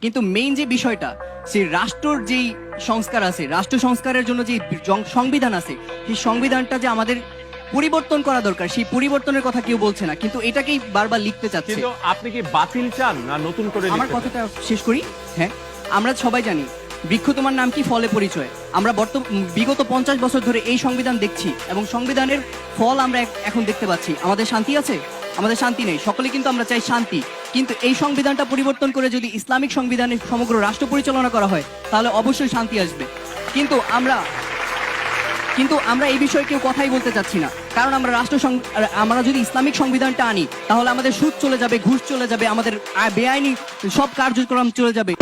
কিন্তু মেইন যে বিষয়টা, সেই রাষ্ট্রর যেই সংস্কার আছে, রাষ্ট্র সংস্কারের জন্য যে সংবিধান আছে, সেই সংবিধানটা যে আমাদের পরিবর্তন করা দরকার, সেই পরিবর্তনের কথা কেউ বলছে না, কিন্তু এটাকেই বারবার লিখতে চাচ্ছে। কিন্তু আপনি কি বাতিল চান না নতুন করে আমার লিখতে চান? কথাটা শেষ করি। হ্যাঁ, আমরা সবাই জানি বৃক্ষ তোমার নাম কি, ফলে পরিচয়। আমরা বিগত 50 বছর ধরে এই সংবিধান দেখছি এবং সংবিধানের ফল আমরা এখন দেখতে পাচ্ছি। আমাদের শান্তি আছে? আমাদের শান্তি নেই। সকলে কিন্তু আমরা চাই শান্তি, কিন্তু এই সংবিধানটা পরিবর্তন করে যদি ইসলামিক সংবিধানে সমগ্র রাষ্ট্র পরিচালনা করা হয় তাহলে অবশ্যই শান্তি আসবে। কিন্তু আমরা এই বিষয়ে কেউ কথাই বলতে চাচ্ছি না, কারণ আমরা যদি ইসলামিক সংবিধানটা আনি তাহলে আমাদের সুদ চলে যাবে, ঘুষ চলে যাবে, আমাদের বেআইনি সব কার্যক্রম চলে যাবে।